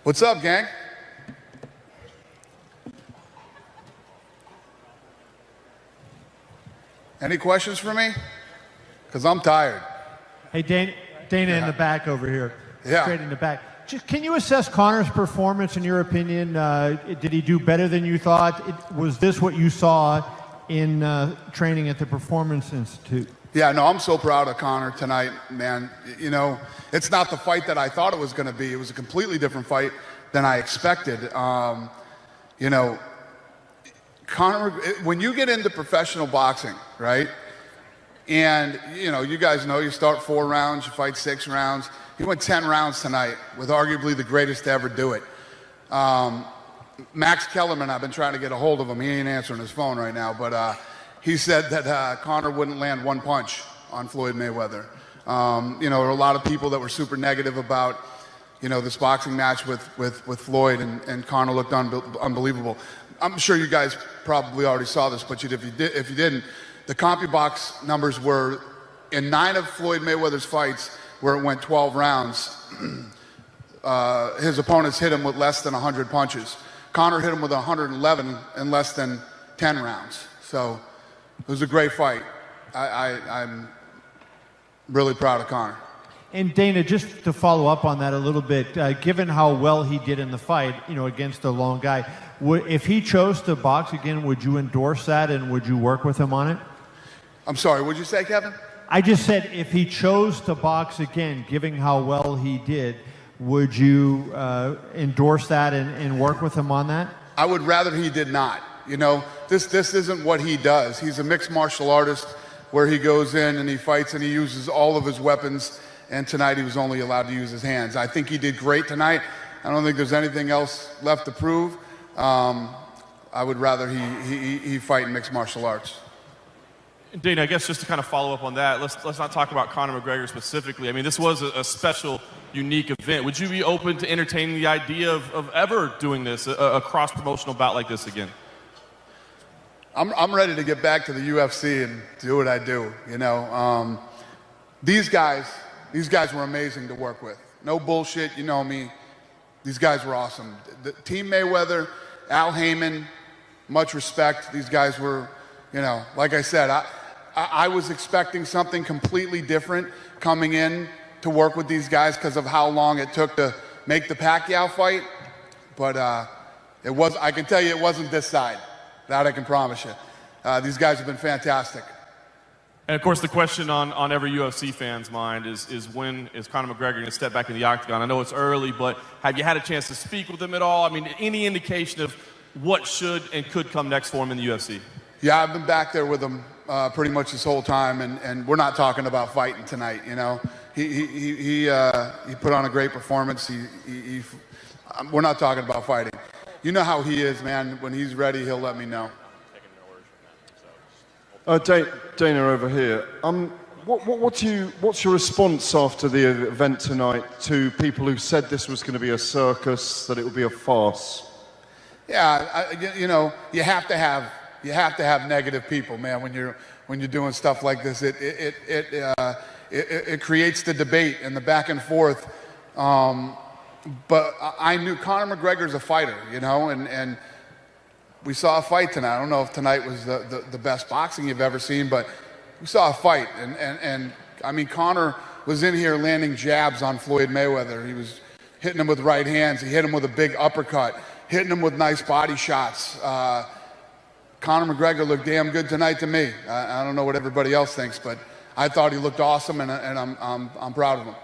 What's up, gang? Any questions for me? Because I'm tired. Hey, Dana in the back over here. Yeah. Straight in the back. Just, can you assess Conor's performance in your opinion? Did he do better than you thought? Was this what you saw in training at the Performance Institute? Yeah, no, I'm so proud of Conor tonight, man. You know, it's not the fight that I thought it was going to be. It was a completely different fight than I expected. You know, Conor, when you get into professional boxing, right? And, you know, you guys know you start 4 rounds, you fight 6 rounds. He went 10 rounds tonight with arguably the greatest to ever do it. Max Kellerman, I've been trying to get a hold of him. He ain't answering his phone right now, but he said that Conor wouldn't land 1 punch on Floyd Mayweather. You know, there were a lot of people that were super negative about, you know, this boxing match with Floyd, and Conor looked unbelievable. I'm sure you guys probably already saw this, but if you didn't, the CompuBox numbers were in 9 of Floyd Mayweather's fights where it went 12 rounds, his opponents hit him with less than 100 punches. Conor hit him with 111 in less than 10 rounds. So it was a great fight. I'm really proud of Conor. And Dana, just to follow up on that a little bit, given how well he did in the fight, you know, against a lone guy, if he chose to box again, would you endorse that and would you work with him on it? I'm sorry, what'd you say, Kevin? I just said if he chose to box again, given how well he did, would you endorse that and work with him on that? I would rather he did not. You know, this isn't what he does. He's a mixed martial artist where he goes in and he fights and he uses all of his weapons, and tonight he was only allowed to use his hands. I think he did great tonight. I don't think there's anything else left to prove. I would rather he fight in mixed martial arts. Dana, I guess just to kind of follow up on that, let's not talk about Conor McGregor specifically. I mean, this was a special, unique event. Would you be open to entertaining the idea of ever doing this, a cross-promotional bout like this again? I'm ready to get back to the UFC and do what I do. You know, these guys were amazing to work with. No bullshit, you know me. These guys were awesome. The Team Mayweather, Al Heyman, much respect. These guys were, you know, like I said, I was expecting something completely different coming in to work with these guys because of how long it took to make the Pacquiao fight. But I can tell you it wasn't this side. That I can promise you. These guys have been fantastic. And of course, the question on every UFC fan's mind is when is Conor McGregor going to step back in the octagon? I know it's early, but have you had a chance to speak with him at all? I mean, any indication of what should and could come next for him in the UFC? Yeah, I've been back there with him pretty much this whole time, and we're not talking about fighting tonight. You know, he put on a great performance. We're not talking about fighting. You know how he is, man. When he's ready, he'll let me know. Dana over here. What's your response after the event tonight to people who said this was going to be a circus, that it would be a farce? Yeah, you know, you have to have negative people, man. When you're doing stuff like this, it creates the debate and the back and forth. But I knew Conor McGregor's a fighter, you know, and we saw a fight tonight. I don't know if tonight was the best boxing you've ever seen, but we saw a fight. And I mean, Conor was in here landing jabs on Floyd Mayweather. He was hitting him with right hands. He hit him with a big uppercut, hitting him with nice body shots. Conor McGregor looked damn good tonight to me. I don't know what everybody else thinks, but I thought he looked awesome, and I'm proud of him.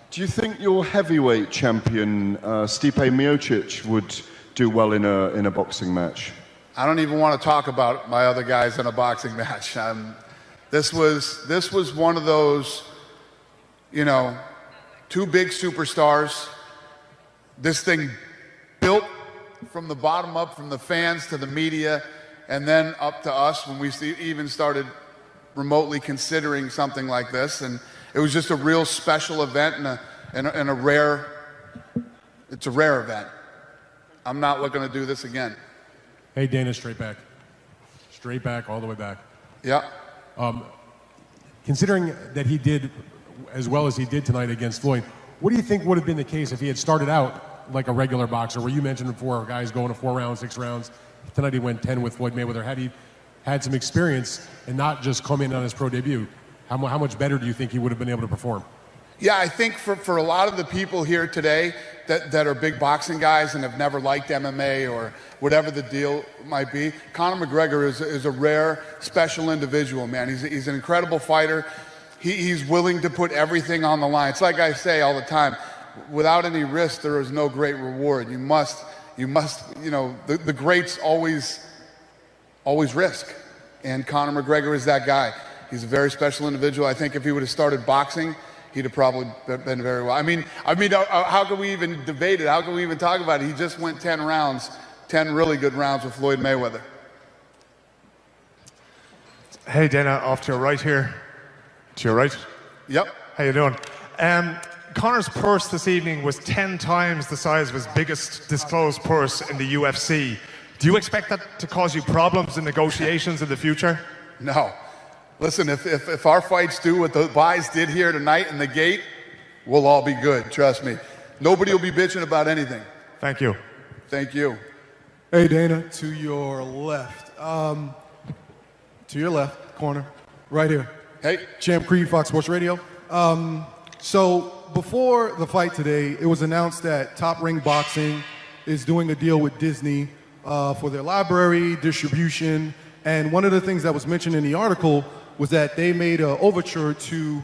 Do you think your heavyweight champion, Stipe Miocic, would do well in a boxing match? I don't even want to talk about my other guys in a boxing match. This was one of those, you know, 2 big superstars. This thing built from the bottom up, from the fans to the media, and then up to us when we even started remotely considering something like this. And it was just a real special event and a rare event. I'm not looking to do this again. Hey, Dana, straight back. Straight back, all the way back. Yeah. Considering that he did as well as he did tonight against Floyd, what do you think would have been the case if he had started out like a regular boxer, where you mentioned before guys going to 4 rounds, 6 rounds. Tonight he went 10 with Floyd Mayweather. Had he had some experience and not just come in on his pro debut, how much better do you think he would have been able to perform? Yeah, I think for a lot of the people here today that are big boxing guys and have never liked MMA or whatever the deal might be, Conor McGregor is a rare, special individual, man. He's an incredible fighter. He's willing to put everything on the line. It's like I say all the time, without any risk, there is no great reward. You must, the greats always risk. And Conor McGregor is that guy. He's a very special individual. I think if he would have started boxing, he'd have probably been very well. I mean, how can we even debate it? How can we even talk about it? He just went 10 rounds, 10 really good rounds with Floyd Mayweather. Hey, Dana, off to your right here. To your right. Yep. How you doing? Conor's purse this evening was 10 times the size of his biggest disclosed purse in the UFC. Do you expect that to cause you problems in negotiations in the future? No. Listen, if our fights do what the guys did here tonight in the gate, we'll all be good, trust me. Nobody will be bitching about anything. Thank you. Thank you. Hey, Dana, to your left. To your left, corner, right here. Hey. Champ Creed, Fox Sports Radio. So before the fight today, it was announced that Top Ring Boxing is doing a deal with Disney for their library, distribution, and one of the things that was mentioned in the article was that they made an overture to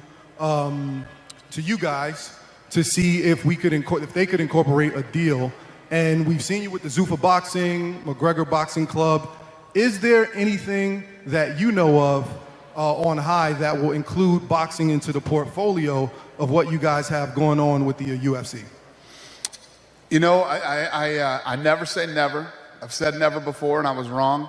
you guys to see if they could incorporate a deal. And we've seen you with the Zuffa Boxing, McGregor Boxing Club. Is there anything that you know of on high that will include boxing into the portfolio of what you guys have going on with the UFC? You know, I never say never. I've said never before, and I was wrong.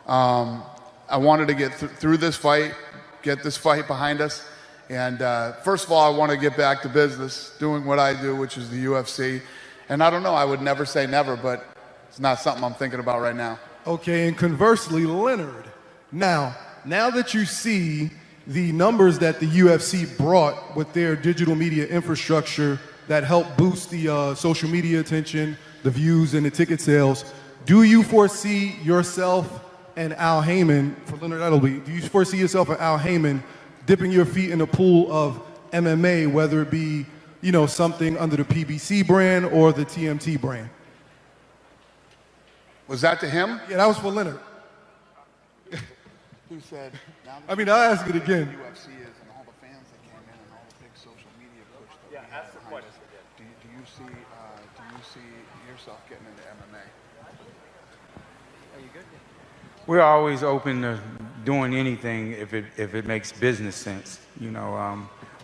I wanted to get through this fight, get this fight behind us. And first of all, I want to get back to business, doing what I do, which is the UFC. And I don't know, I would never say never, but it's not something I'm thinking about right now. Okay, and conversely, Leonard, now that you see the numbers that the UFC brought with their digital media infrastructure that helped boost the social media attention, the views, and the ticket sales, do you foresee yourself and Al Heyman, for Leonard Edelby, do you foresee yourself and Al Heyman dipping your feet in the pool of MMA, whether it be, something under the PBC brand or the TMT brand? Was that to him? Yeah, that was for Leonard. Who said? I mean, I'll ask it again. UFC is and all the fans that came in and all the big social media push. Yeah, ask the question again. Do you see yourself getting into MMA? Are you good? We're always open to doing anything if it makes business sense.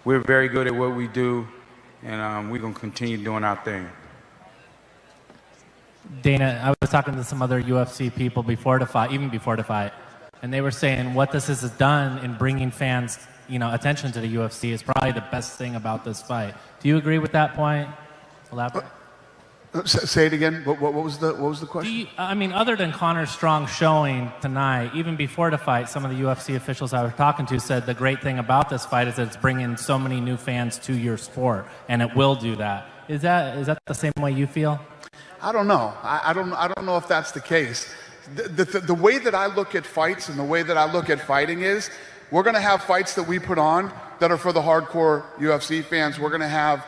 We're very good at what we do, and we're gonna continue doing our thing. Dana, I was talking to some other UFC people before the fight, even before the fight, and they were saying what this has done in bringing fans, attention to the UFC is probably the best thing about this fight. Do you agree with that point? Elaborate. Say it again. What was the question? Other than Conor's strong showing tonight, even before the fight, some of the UFC officials I was talking to said the great thing about this fight is that it's bringing so many new fans to your sport, and it will do that. Is that the same way you feel? I don't know. I don't know if that's the case. The way that I look at fights and the way that I look at fighting is we're going to have fights that we put on that are for the hardcore UFC fans. We're going to have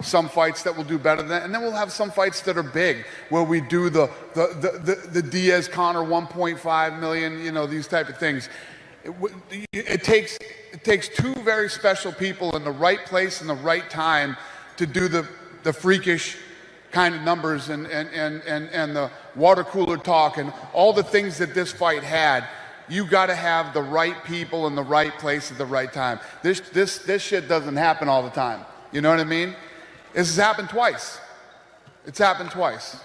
some fights that will do better than that, and then we'll have some fights that are big where we do the Diaz Conor 1.5 million, these type of things. It takes two very special people in the right place and the right time to do the freakish kind of numbers and the water cooler talk and all the things that this fight had. You got to have the right people in the right place at the right time. This shit doesn't happen all the time. You know what I mean? This has happened twice. It's happened twice.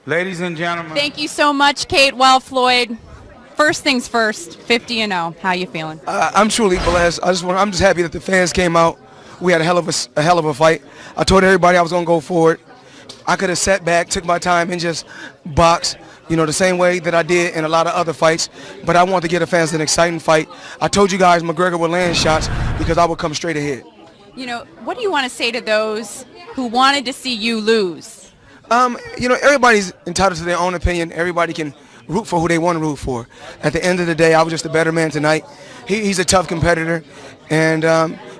Ladies and gentlemen. Thank you so much, Kate. Well, Floyd, first things first, 50-0. How you feeling? I'm truly blessed. I'm just happy that the fans came out. We had a hell of a fight. I told everybody I was gonna go for it. I could have sat back, took my time, and just boxed. you know, the same way that I did in a lot of other fights. But I want to give the fans an exciting fight. I told you guys McGregor would land shots because I would come straight ahead. You know, what do you want to say to those who wanted to see you lose? You know, everybody's entitled to their own opinion. Everybody can root for who they want to root for. At the end of the day, I was just a better man tonight. He's a tough competitor, and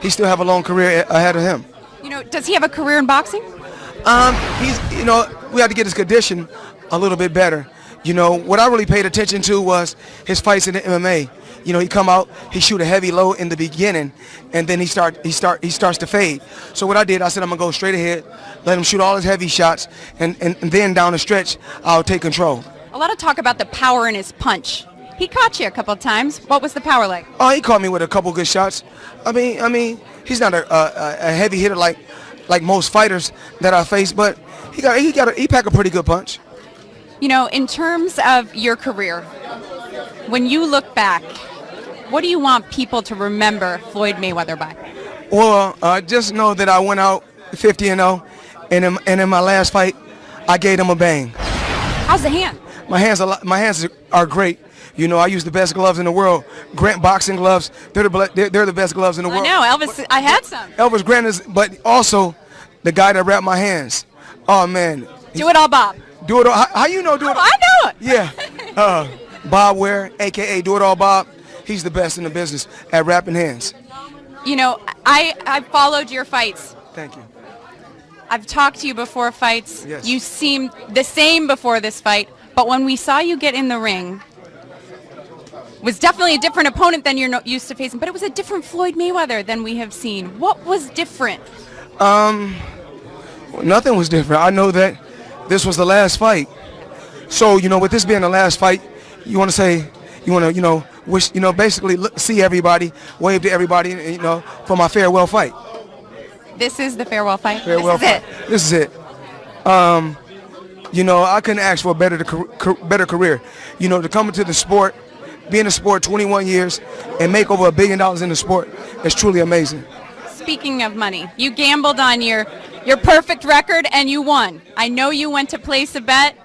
he still have a long career ahead of him. You know, does he have a career in boxing? You know, we had to get his condition a little bit better. You know, what I really paid attention to was his fights in the MMA. You know, he come out, he shoot a heavy low in the beginning, and then he starts to fade. So what I did, I said I'm gonna go straight ahead, let him shoot all his heavy shots, and then down the stretch, I'll take control. A lot of talk about the power in his punch. He caught you a couple of times. What was the power like? Oh, he caught me with a couple good shots. I mean, he's not a heavy hitter like most fighters that I face, but he pack a pretty good punch. You know, in terms of your career, when you look back, what do you want people to remember Floyd Mayweather by? Well, just know that I went out 50-0, and in my last fight, I gave him a bang. How's the hand? My hands are great. You know, I use the best gloves in the world. Grant boxing gloves. They're the best gloves in the world. I know, Elvis. I had some. Elvis Grant is, but also the guy that wrapped my hands. Oh man. Do it all, Bob. Do it all. How you know? Do it all? I know it. Yeah. Bob Ware, aka Do It All Bob. He's the best in the business at wrapping hands. You know, I followed your fights. Thank you. I've talked to you before fights. Yes. You seemed the same before this fight, but when we saw you get in the ring, was definitely a different opponent than you're not used to facing, but it was a different Floyd Mayweather than we have seen. What was different? Nothing was different. I know that this was the last fight. So, you know, with this being the last fight, you want to say, you want to, you know, wish, you know, basically see everybody, wave to everybody, you know, for my farewell fight. This is the farewell fight? Farewell fight. This is it. You know, I couldn't ask for a better career. You know, to come into the sport, be in the sport 21 years, and make over $1 billion in the sport is truly amazing. Speaking of money, you gambled on your perfect record and you won. I know you went to place a bet.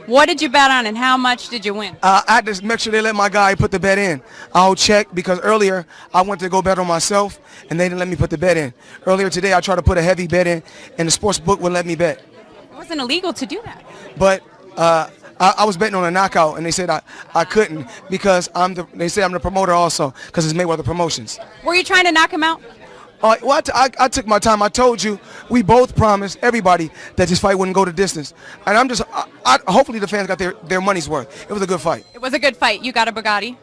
What did you bet on and how much did you win? I had to make sure they let my guy put the bet in. I'll check because earlier I went to go bet on myself and they didn't let me put the bet in. Earlier today I tried to put a heavy bet in and the sports book wouldn't let me bet. It wasn't illegal to do that. But I was betting on a knockout and they said I couldn't because they say I'm the promoter also because it's Mayweather Promotions. Were you trying to knock him out? Well, I took my time. I told you, we both promised everybody that this fight wouldn't go the distance. And I'm just, hopefully the fans got their money's worth. It was a good fight. It was a good fight. You got a Bugatti.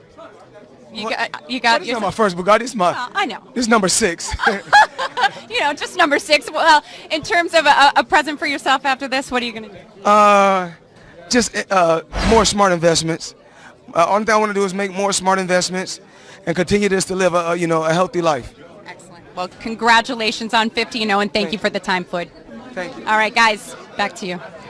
You got. It's not my first Bugatti. It's my. I know. It's number 6. You know, just number 6. Well, in terms of a present for yourself after this, what are you going to do? Just more smart investments. Only thing I want to do is make more smart investments and continue to live a healthy life. Well, congratulations on 50-0, and thank you for the time, Floyd. Thank you. All right, guys, back to you.